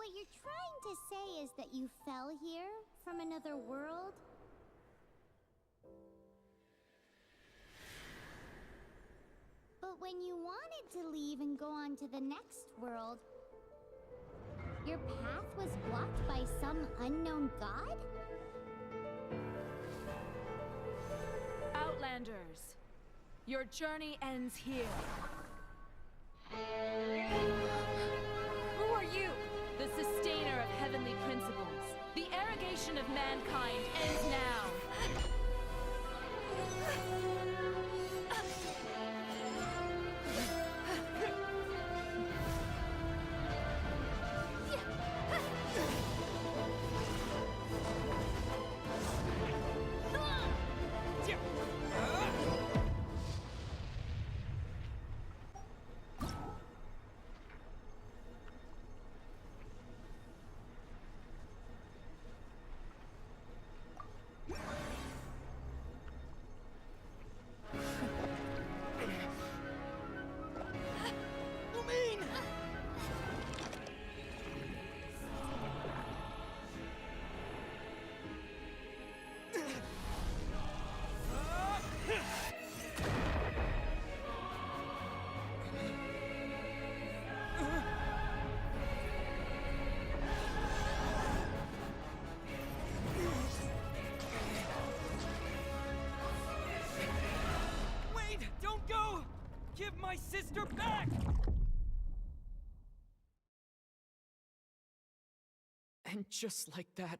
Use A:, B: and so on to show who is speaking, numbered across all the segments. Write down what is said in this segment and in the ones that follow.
A: what you're trying to say is that you fell here from another world? But when you wanted to leave and go on to the next world, your path was blocked by some unknown god?
B: Outlanders, your journey ends here. Who are you? The sustainer of heavenly principles. The arrogation of mankind ends now.
C: Give my sister back! And just like that,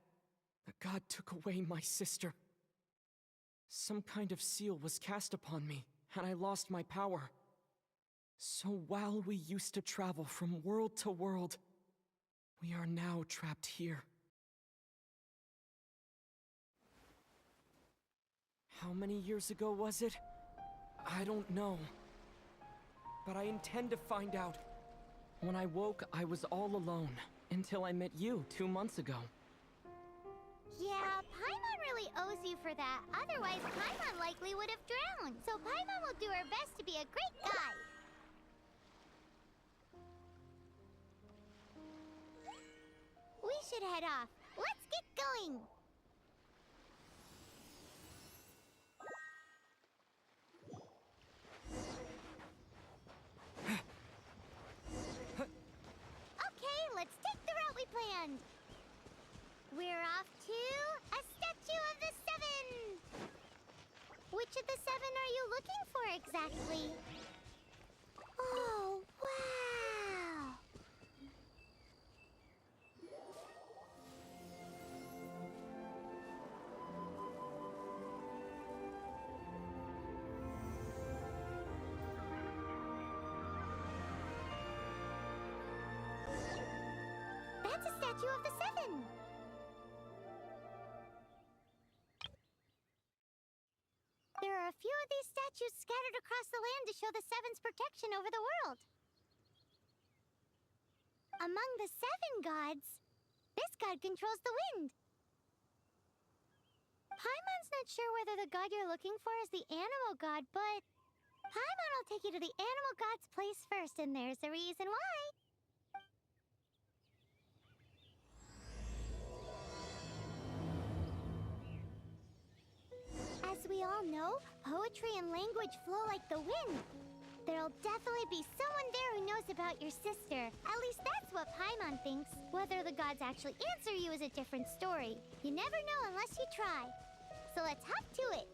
C: the god took away my sister. Some kind of seal was cast upon me, and I lost my power. So while we used to travel from world to world, we are now trapped here. How many years ago was it? I don't know. But I intend to find out. When I woke, I was all alone, until I met you 2 months ago.
A: Yeah, Paimon really owes you for that. Otherwise, Paimon likely would have drowned. So Paimon will do her best to be a great guide. We should head off. Let's get going. Let's take the route we planned. We're off to a statue of the Seven. Which of the seven are you looking for exactly? Oh, wow. That's a statue of the Seven! There are a few of these statues scattered across the land to show the Seven's protection over the world. Among the seven gods, this god controls the wind. Paimon's not sure whether the god you're looking for is the animal god, but Paimon will take you to the animal god's place first, and there's a reason why. As we all know, poetry and language flow like the wind. There'll definitely be someone there who knows about your sister. At least that's what Paimon thinks. Whether the gods actually answer you is a different story. You never know unless you try. So let's hop to it.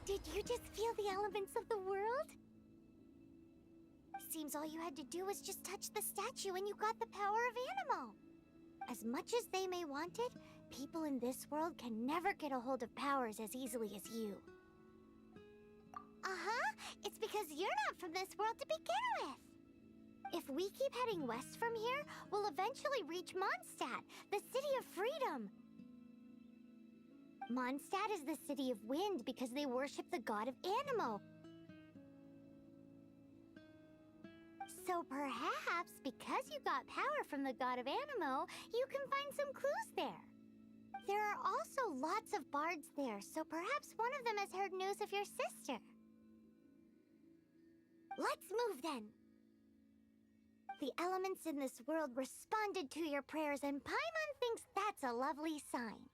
A: Did you just feel the elements of the world? Seems all you had to do was just touch the statue and you got the power of animal. As much as they may want it, people in this world can never get a hold of powers as easily as you. Uh-huh. It's because you're not from this world to begin with. If we keep heading west from here, we'll eventually reach Mondstadt, the city of freedom. Mondstadt is the city of wind because they worship the god of Animo. So perhaps, because you got power from the god of Animo, you can find some clues there. There are also lots of bards there, so perhaps one of them has heard news of your sister. Let's move then. The elements in this world responded to your prayers, and Paimon thinks that's a lovely sign.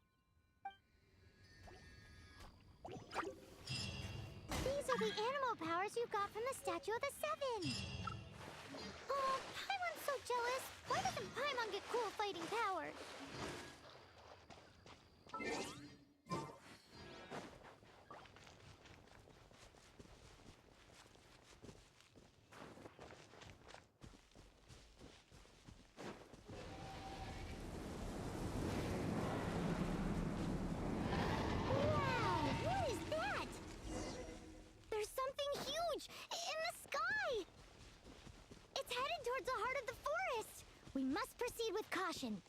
A: These are the animal powers you got from the Statue of the Seven. Oh, Paimon's so jealous. Why doesn't Paimon get cool fighting powers? Towards the heart of the forest! We must proceed with caution.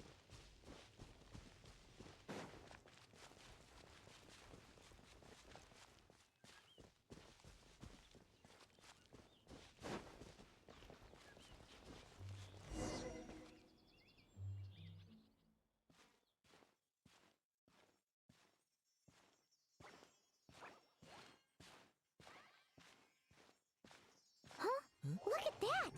A: Huh? Look at that!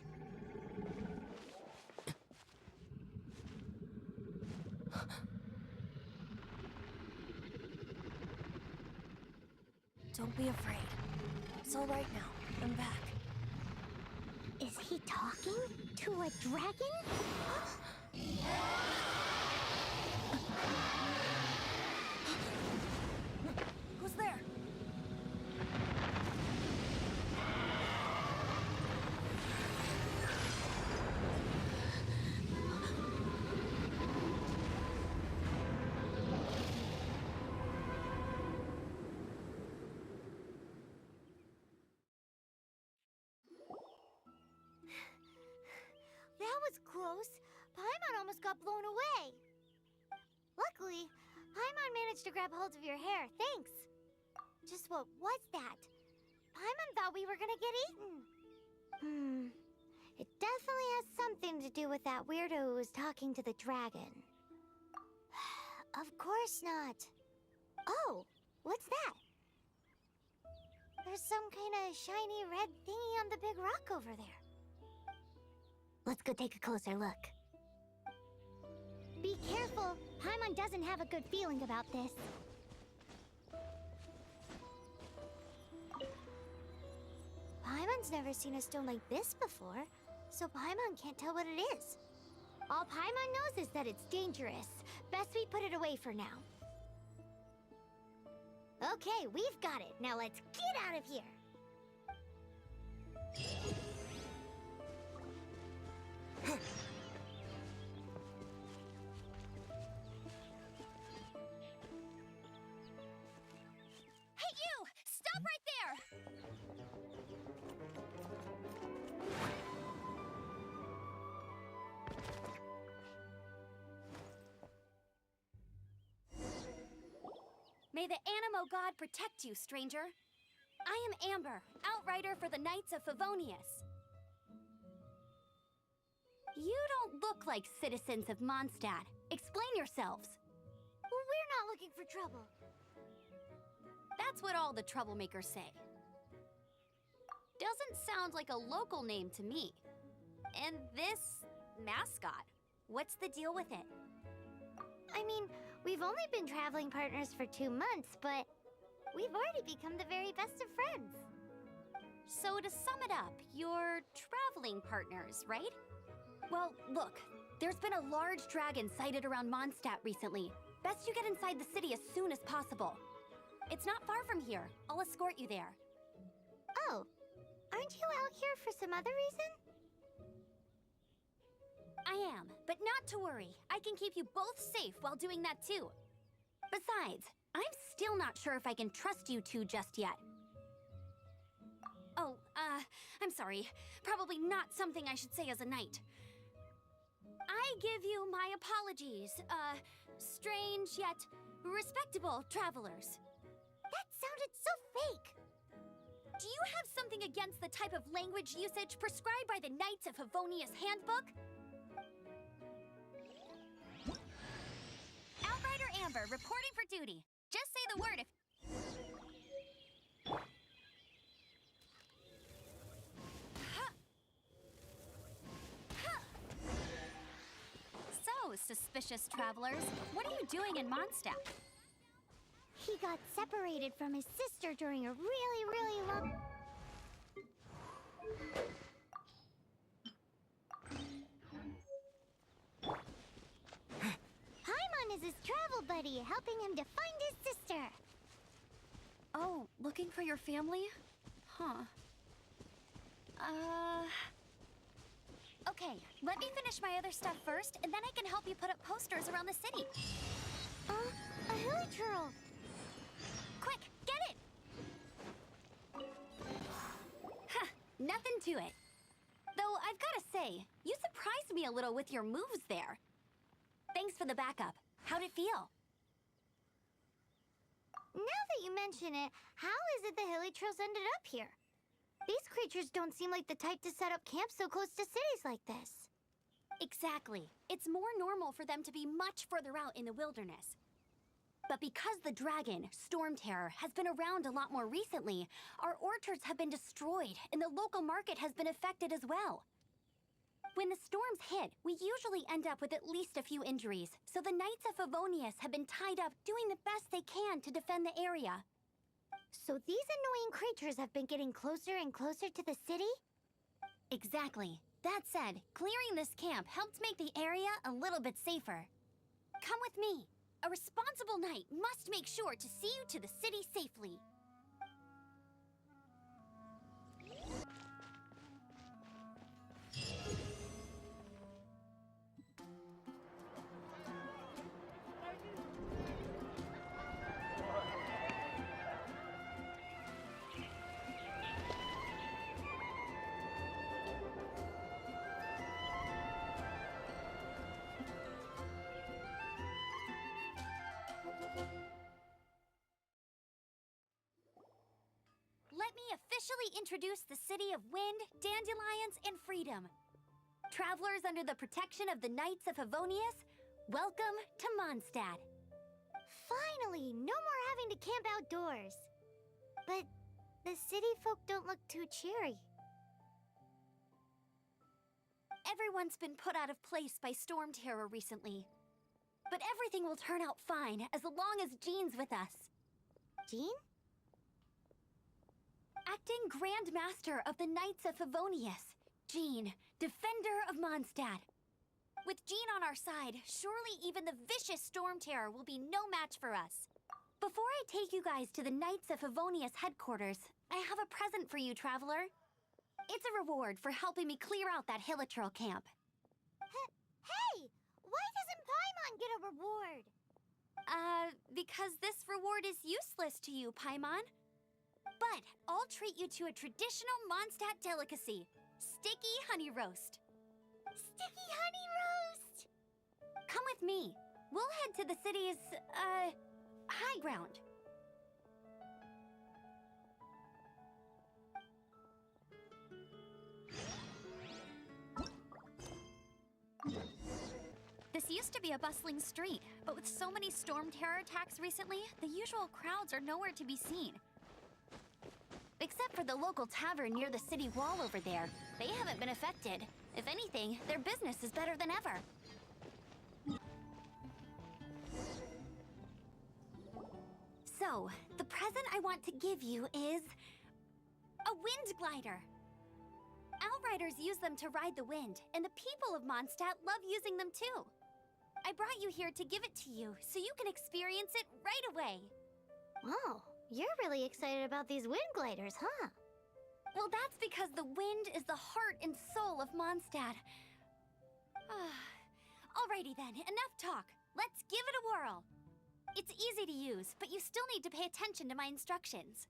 D: Don't be afraid. It's all right now. I'm back.
A: Is he talking to a dragon?
D: Who's there?
A: That was close. Paimon almost got blown away. Luckily, Paimon managed to grab hold of your hair. Thanks. Just what was that? Paimon thought we were gonna get eaten. It definitely has something to do with that weirdo who was talking to the dragon. Of course not. Oh, what's that? There's some kind of shiny red thingy on the big rock over there. Let's go take a closer look. Be careful. Paimon doesn't have a good feeling about this. Paimon's never seen a stone like this before, so Paimon can't tell what it is. All Paimon knows is that it's dangerous. Best we put it away for now. Okay, we've got it. Now let's get out of here.
D: Hey, you! Stop right there! May the Animo god protect you, stranger. I am Amber, outrider for the Knights of Favonius. You don't look like citizens of Mondstadt. Explain yourselves.
A: Well, we're not looking for trouble.
D: That's what all the troublemakers say. Doesn't sound like a local name to me. And this mascot, what's the deal with it?
A: I mean, we've only been traveling partners for 2 months, but we've already become the very best of friends.
D: So to sum it up, you're traveling partners, right? Well, look, there's been a large dragon sighted around Mondstadt recently. Best you get inside the city as soon as possible. It's not far from here. I'll escort you there.
A: Oh, aren't you out here for some other reason?
D: I am, but not to worry. I can keep you both safe while doing that too. Besides, I'm still not sure if I can trust you two just yet. Oh, I'm sorry. Probably not something I should say as a knight. I give you my apologies, strange yet respectable travelers.
A: That sounded so fake.
D: Do you have something against the type of language usage prescribed by the Knights of Favonius Handbook? Outrider Amber reporting for duty. Just say the word if... So, suspicious travelers, what are you doing in Mondstadt?
A: He got separated from his sister during a really long... Paimon is his travel buddy, helping him to find his sister.
D: Oh, looking for your family? Huh. Okay, let me finish my other stuff first, and then I can help you put up posters around the city.
A: A hilichurl.
D: Quick, get it! Huh, nothing to it. Though, I've gotta say, you surprised me a little with your moves there. Thanks for the backup. How'd it feel?
A: Now that you mention it, how is it the hilichurls ended up here? These creatures don't seem like the type to set up camp so close to cities like this.
D: Exactly. It's more normal for them to be much further out in the wilderness. But because the dragon, Storm Terror, has been around a lot more recently, our orchards have been destroyed and the local market has been affected as well. When the storms hit, we usually end up with at least a few injuries, so the Knights of Favonius have been tied up doing the best they can to defend the area.
A: So these annoying creatures have been getting closer and closer to the city?
D: Exactly. That said, clearing this camp helped make the area a little bit safer. Come with me. A responsible knight must make sure to see you to the city safely. Let me officially introduce the city of wind, dandelions, and freedom. Travelers under the protection of the Knights of Favonius, welcome to Mondstadt.
A: Finally, no more having to camp outdoors. But the city folk don't look too cheery.
D: Everyone's been put out of place by Storm Terror recently. But everything will turn out fine as long as Jean's with us.
A: Jean?
D: Acting Grand Master of the Knights of Favonius, Jean, Defender of Mondstadt. With Jean on our side, surely even the vicious Storm Terror will be no match for us. Before I take you guys to the Knights of Favonius headquarters, I have a present for you, Traveler. It's a reward for helping me clear out that hilichurl camp.
A: Hey! Why doesn't Paimon get a reward?
D: Because this reward is useless to you, Paimon. But I'll treat you to a traditional Mondstadt delicacy, sticky honey roast.
A: Sticky honey roast!
D: Come with me. We'll head to the city's, high ground. This used to be a bustling street, but with so many Storm Terror attacks recently, the usual crowds are nowhere to be seen. Except for the local tavern near the city wall over there. They haven't been affected. If anything, their business is better than ever. So, the present I want to give you is... a wind glider. Outriders use them to ride the wind, and the people of Mondstadt love using them too. I brought you here to give it to you, so you can experience it right away.
A: Wow, you're really excited about these wind gliders, huh?
D: Well, that's because the wind is the heart and soul of Mondstadt. Alrighty then, enough talk. Let's give it a whirl. It's easy to use, but you still need to pay attention to my instructions.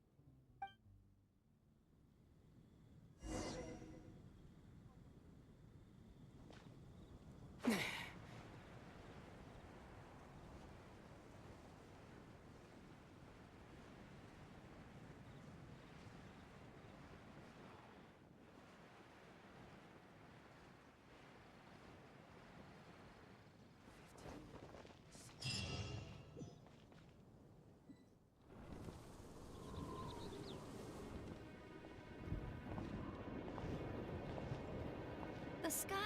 D: The sky.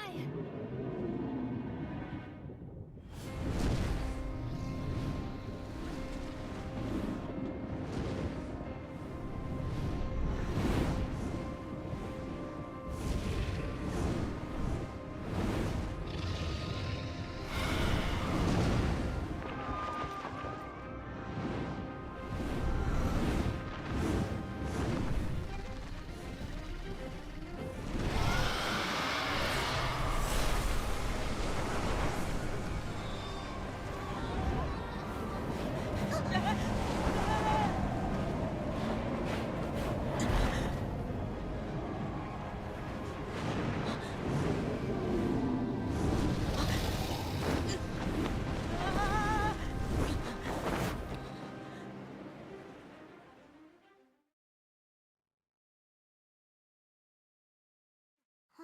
A: Huh?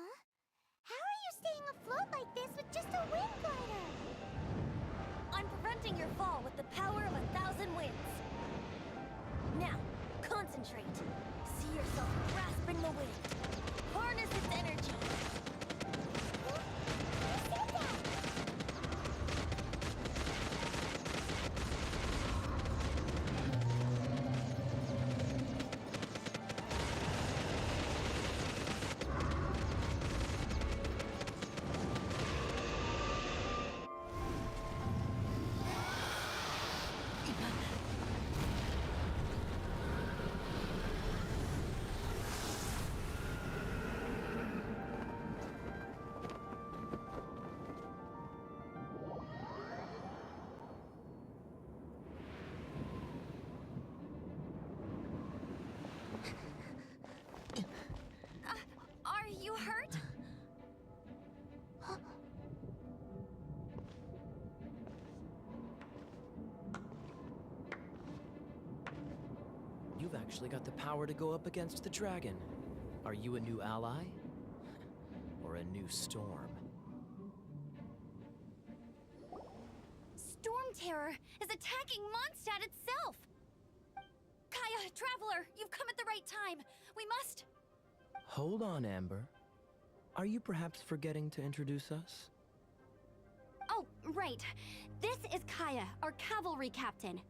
A: How are you staying afloat like this with just a wind glider?
D: I'm preventing your fall with the power of 1,000 winds. Now, concentrate. See yourself grasping the wind. Harness its energy.
A: Huh? Who said that?
D: Are you hurt?
E: You've actually got the power to go up against the dragon. Are you a new ally? Or a new storm?
D: Storm Terror is attacking Mondstadt itself! Kaya, Traveler, you've come at the right time. We must...
E: Hold on, Amber. Are you perhaps forgetting to introduce us?
D: Oh, right. This is Kaya, our cavalry captain.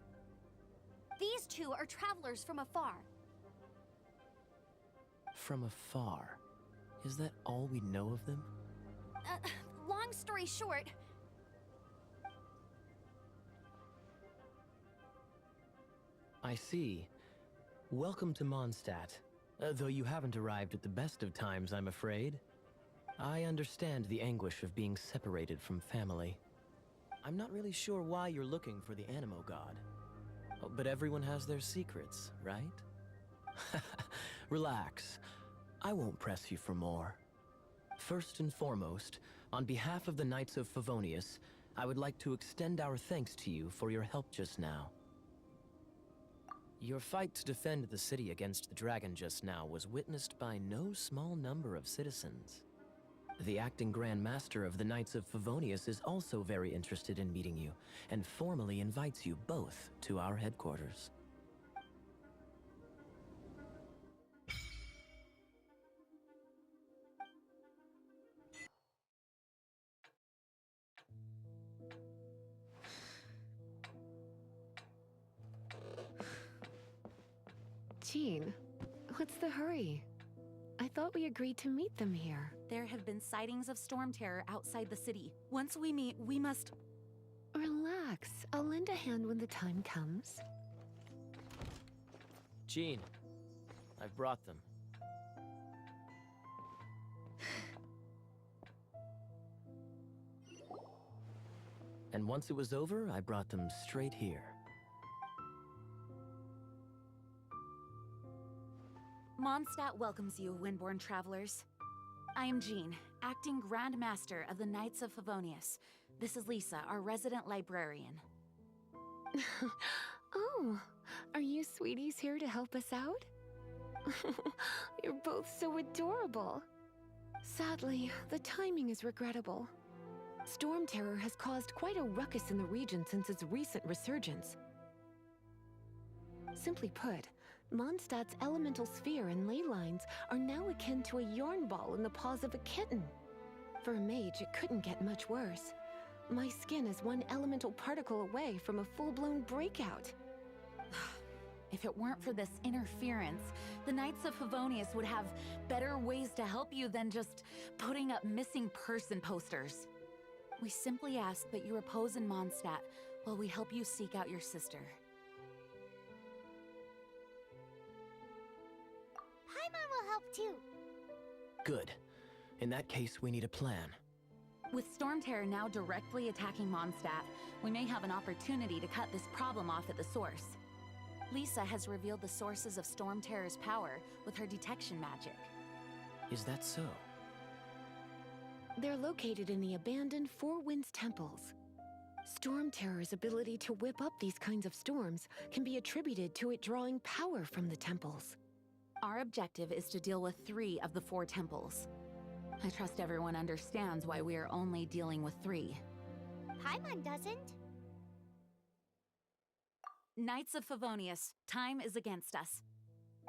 D: These two are travelers from afar.
E: From afar. Is that all we know of them?
D: Long story short...
E: I see. Welcome to Mondstadt. Though you haven't arrived at the best of times, I'm afraid. I understand the anguish of being separated from family. I'm not really sure why you're looking for the Animo God. Oh, but everyone has their secrets, right? Relax. I won't press you for more. First and foremost, on behalf of the Knights of Favonius, I would like to extend our thanks to you for your help just now. Your fight to defend the city against the dragon just now was witnessed by no small number of citizens. The acting Grand Master of the Knights of Favonius is also very interested in meeting you, and formally invites you both to our headquarters.
F: Jean, what's the hurry? I thought we agreed to meet them here.
B: There have been sightings of storm terror outside the city. Once we meet, we must...
F: Relax. I'll lend a hand when the time comes.
E: Jean, I've brought them. And once it was over, I brought them straight here.
B: Mondstadt welcomes you, Windborn travelers. I am Jean, acting Grand Master of the Knights of Favonius. This is Lisa, our resident librarian.
F: Oh, are you sweeties here to help us out? You're both so adorable. Sadly, the timing is regrettable. Storm Terror has caused quite a ruckus in the region since its recent resurgence. Simply put, Mondstadt's elemental sphere and ley lines are now akin to a yarn ball in the paws of a kitten. For a mage, it couldn't get much worse. My skin is one elemental particle away from a full-blown breakout.
B: If it weren't for this interference, the Knights of Favonius would have better ways to help you than just putting up missing person posters. We simply ask that you repose in Mondstadt while we help you seek out your sister.
A: Paimon will help too.
E: Good. In that case, we need a plan.
B: With Storm Terror now directly attacking Mondstadt, we may have an opportunity to cut this problem off at the source. Lisa has revealed the sources of Storm Terror's power with her detection magic.
E: Is that so?
F: They're located in the abandoned Four Winds temples. Storm Terror's ability to whip up these kinds of storms can be attributed to it drawing power from the temples.
B: Our objective is to deal with 3 of the 4 temples. I trust everyone understands why we are only dealing with 3.
A: Paimon doesn't.
B: Knights of Favonius, time is against us.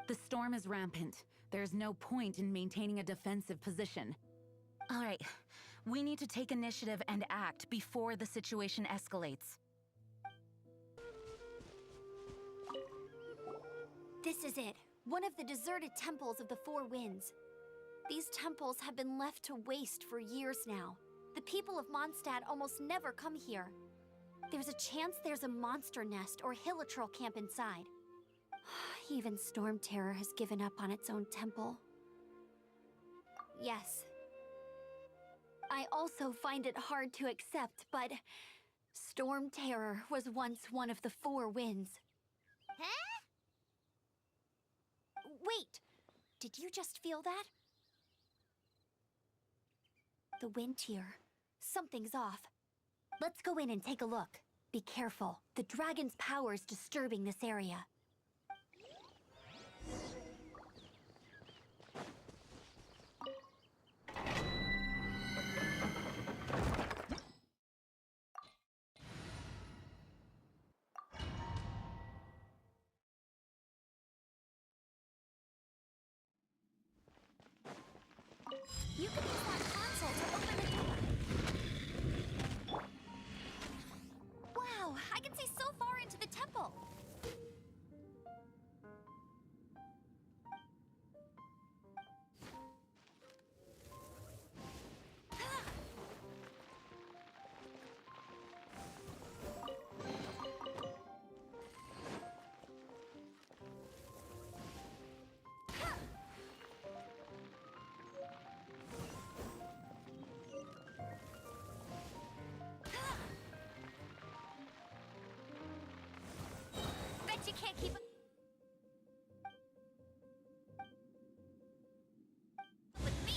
B: The storm is rampant. There's no point in maintaining a defensive position. All right, we need to take initiative and act before the situation escalates.
D: This is it. One of the deserted temples of the Four Winds. These temples have been left to waste for years now. The people of Mondstadt almost never come here. There's a chance there's a monster nest or hilitrol camp inside. Even Storm Terror has given up on its own temple. Yes. I also find it hard to accept, but Storm Terror was once one of the Four Winds.
A: Huh?
D: Wait! Did you just feel that? The wind here. Something's off. Let's go in and take a look. Be careful. The dragon's power is disturbing this area. You can use that console to open the door. Wow, I can see so far into the temple. Bet you can't keep up with me.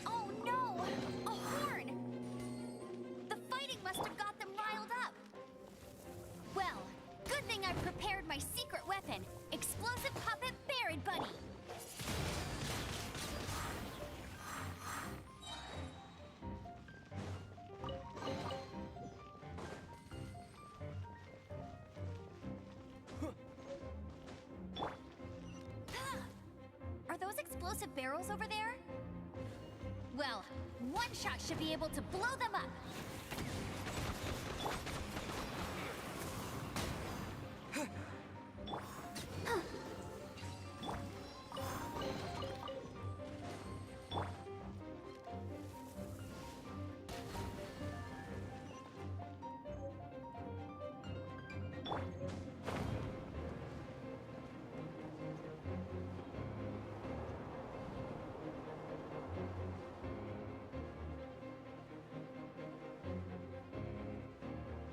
D: Oh no! A horn! The fighting must have got them riled up. Well, good thing I prepared my secret weapon, explosive puppet Buried Bunny. Are those explosive barrels over there? Well, one shot should be able to blow them up.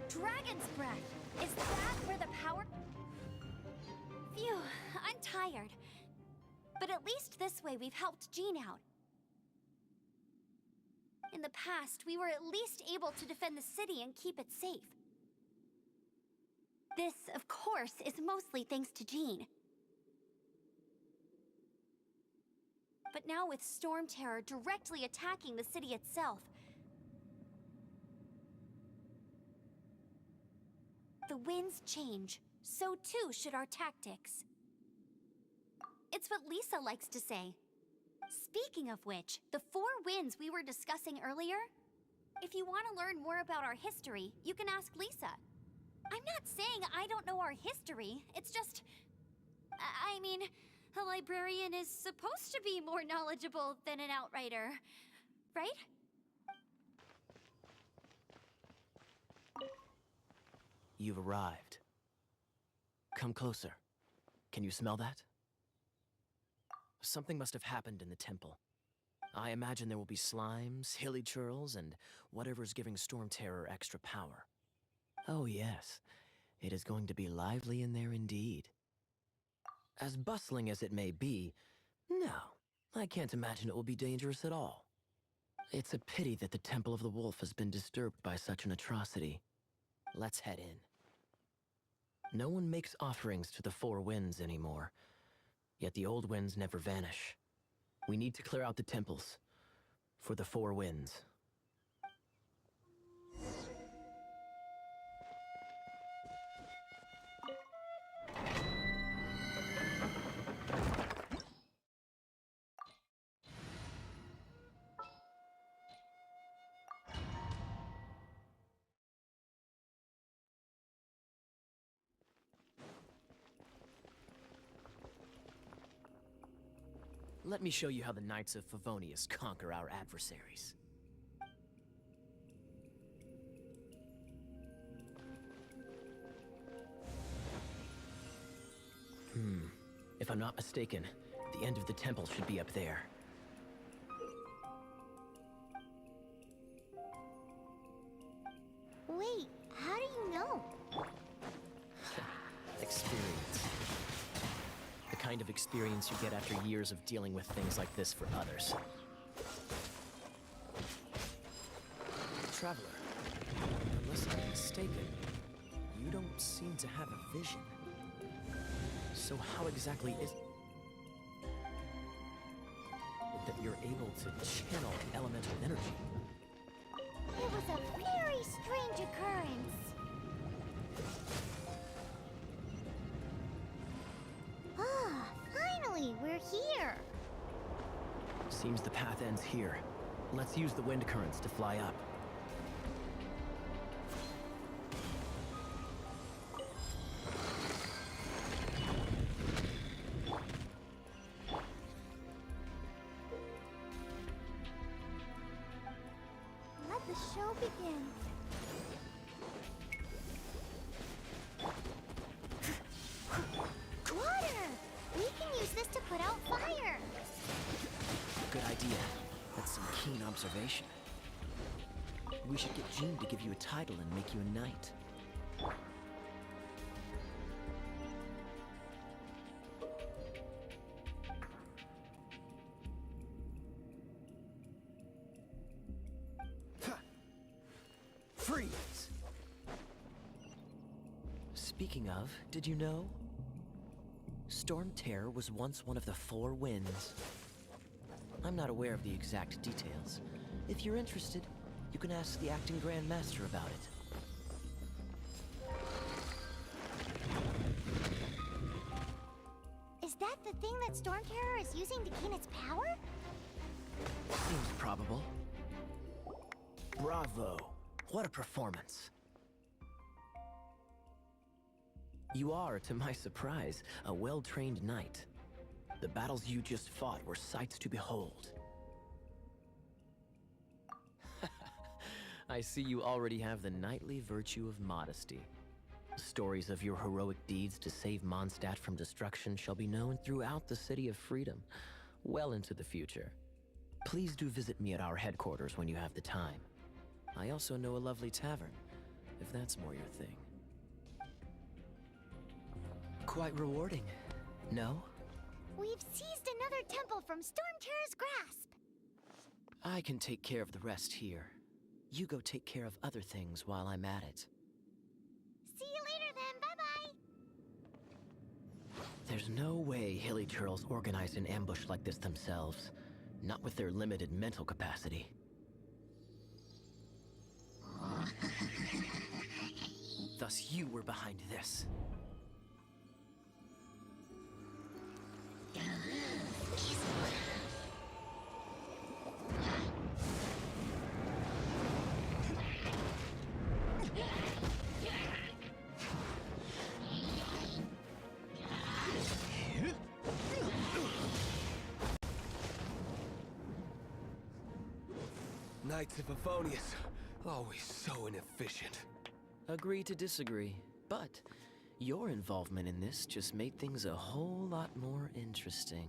D: Dragon's breath! Is that where the power... Phew, I'm tired. But at least this way we've helped Jean out. In the past, we were at least able to defend the city and keep it safe. This, of course, is mostly thanks to Jean. But now with Storm Terror directly attacking the city itself, the winds change, so too should our tactics. It's what Lisa likes to say. Speaking of which, the 4 winds we were discussing earlier, if you want to learn more about our history, you can ask Lisa. I'm not saying I don't know our history, it's just... I mean, a librarian is supposed to be more knowledgeable than an outrider, right?
E: You've arrived. Come closer. Can you smell that? Something must have happened in the temple. I imagine there will be slimes, hilly churls, and whatever's giving Storm Terror extra power. Oh yes, it is going to be lively in there indeed. As bustling as it may be, no, I can't imagine it will be dangerous at all. It's a pity that the Temple of the Wolf has been disturbed by such an atrocity. Let's head in. No one makes offerings to the 4 winds anymore, yet the old winds never vanish. We need to clear out the temples for the 4 winds. Let me show you how the Knights of Favonius conquer our adversaries. If I'm not mistaken, the end of the temple should be up there.
A: Wait, how do you know?
E: Experience. The kind of experience you get after years of dealing with things like this for others. Traveler, unless I'm mistaken, you don't seem to have a vision. So how exactly is it that you're able to channel elemental energy?
A: It was a very strange occurrence. Ah, finally, we're here.
E: Seems the path ends here. Let's use the wind currents to fly up.
A: Let the show begin. Water! We can use this to put out fire.
E: Good idea. That's some keen observation. We should get Jean to give you a title and make you a knight. Freeze! Speaking of, did you know? Storm Terror was once one of the 4 winds. I'm not aware of the exact details. If you're interested, you can ask the acting Grand Master about it.
A: Is that the thing that Storm Terror is using to gain its power?
E: Seems probable. Bravo! What a performance! You are, to my surprise, a well-trained knight. The battles you just fought were sights to behold. I see you already have the knightly virtue of modesty. Stories of your heroic deeds to save Mondstadt from destruction shall be known throughout the City of Freedom, well into the future. Please do visit me at our headquarters when you have the time. I also know a lovely tavern. if that's more your thing. Quite rewarding, no?
A: We've seized another temple from Storm Terror's grasp.
G: I can take care of the rest here. You go take care of other things while I'm at it.
A: See you later then, bye-bye.
G: There's no way Hilly Turtles organized an ambush like this themselves. Not with their limited mental capacity. Thus you were behind this.
H: Knights of Favonius, always so inefficient.
G: Agree to disagree, but your involvement in this just made things a whole lot more interesting.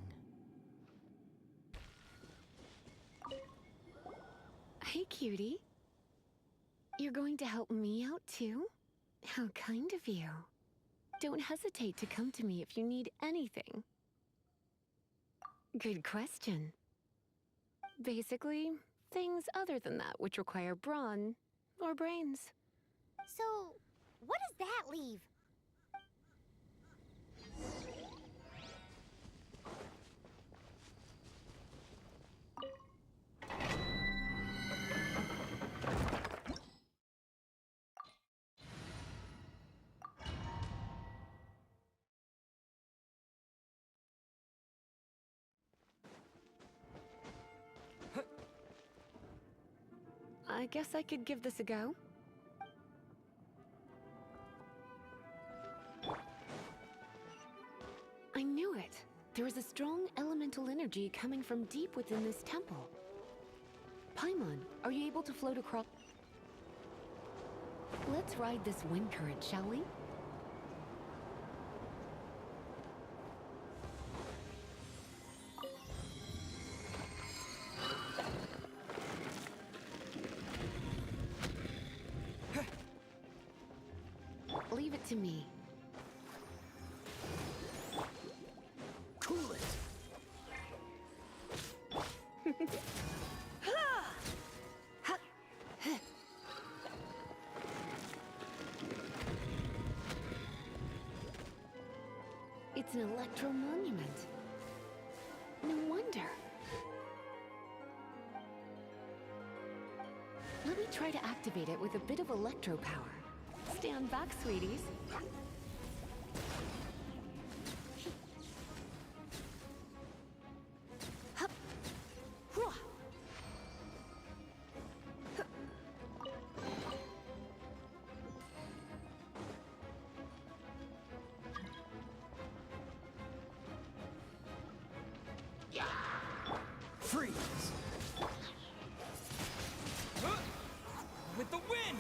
F: Hey, cutie. You're going to help me out, too? How kind of you. Don't hesitate to come to me if you need anything. Good question. Basically, things other than that which require brawn or brains.
A: So, what does that leave?
F: I guess I could give this a go. I knew it. There is a strong elemental energy coming from deep within this temple. Paimon, are you able to float across? Let's ride this wind current, shall we? Leave it to me.
G: Cool it!
F: It's an electro monument. No wonder. Let me try to activate it with a bit of electro power. Stand back, sweeties. Hup. Hwah. Hup.
G: Freeze!
C: With the wind!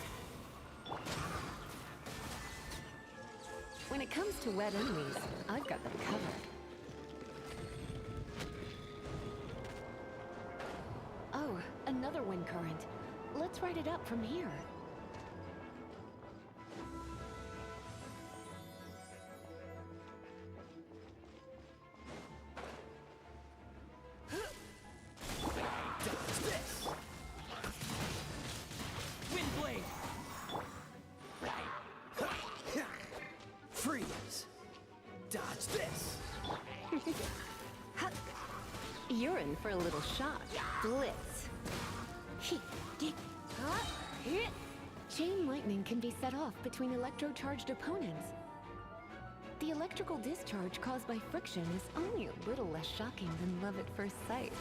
F: When it comes to wet enemies, I've got them covered. Oh, another wind current. Let's ride it up from here.
C: Windblade!
G: Freeze! Dodge this!
F: You're in for a little shock. Blitz. Chain lightning can be set off between electrocharged opponents. The electrical discharge caused by friction is only a little less shocking than love at first sight.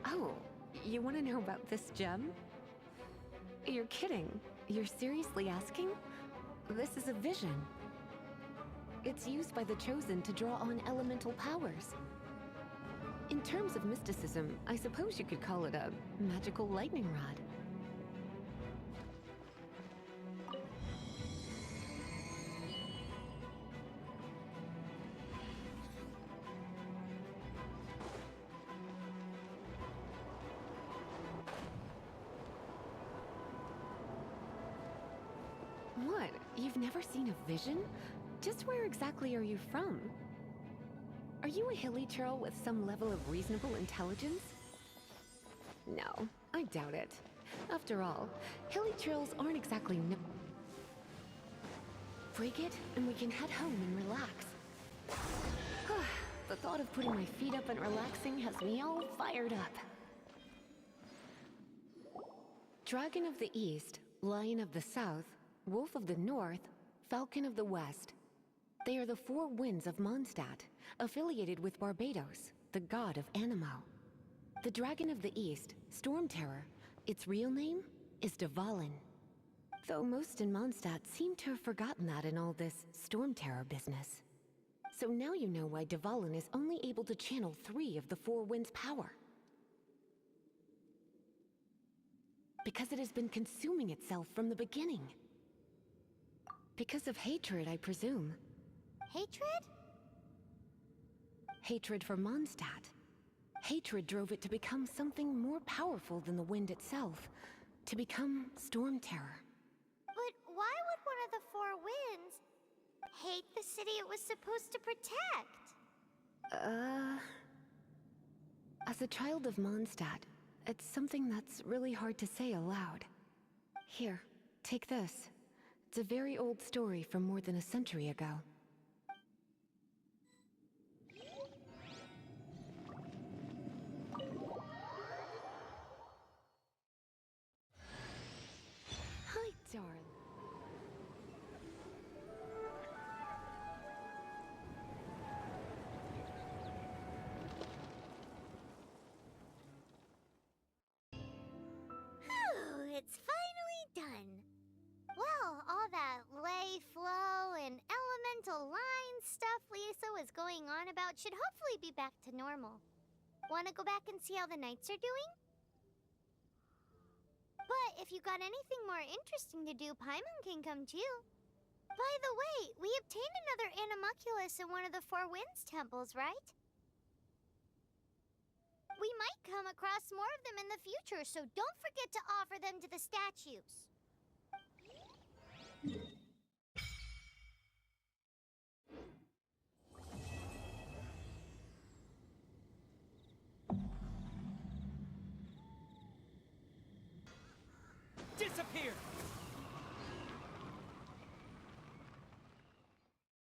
F: Oh, you want to know about this gem? You're kidding. You're seriously asking? This is a vision. It's used by the Chosen to draw on elemental powers. In terms of mysticism, I suppose you could call it a magical lightning rod. You've never seen a vision? Just where exactly are you from? Are you a hilly churl with some level of reasonable intelligence? No, I doubt it. After all, hilly churls aren't exactly Break it, and we can head home and relax. The thought of putting my feet up and relaxing has me all fired up. Dragon of the East, Lion of the South, Wolf of the North, Falcon of the West. They are the four winds of Mondstadt, affiliated with Barbados, the god of Anemo. The Dragon of the East, Storm Terror, its real name is Dvalin. Though most in Mondstadt seem to have forgotten that in all this Storm Terror business. So now you know why Dvalin is only able to channel 3 of the four winds' power. Because it has been consuming itself from the beginning. Because of hatred, I presume.
A: Hatred?
F: Hatred for Mondstadt. Hatred drove it to become something more powerful than the wind itself. To become Storm Terror.
A: But why would one of the four winds hate the city it was supposed to protect?
F: As a child of Mondstadt, it's something that's really hard to say aloud. Here, take this. It's a very old story from more than a century ago. Hi, darling.
A: It's finally done. Well, all that lay, flow, and elemental line stuff Lisa was going on about should hopefully be back to normal. Want to go back and see how the knights are doing? But if you got anything more interesting to do, Paimon can come too. By the way, we obtained another Animalculus in one of the Four Winds temples, right? We might come across more of them in the future, so don't forget to offer them to the statues.
C: Disappear!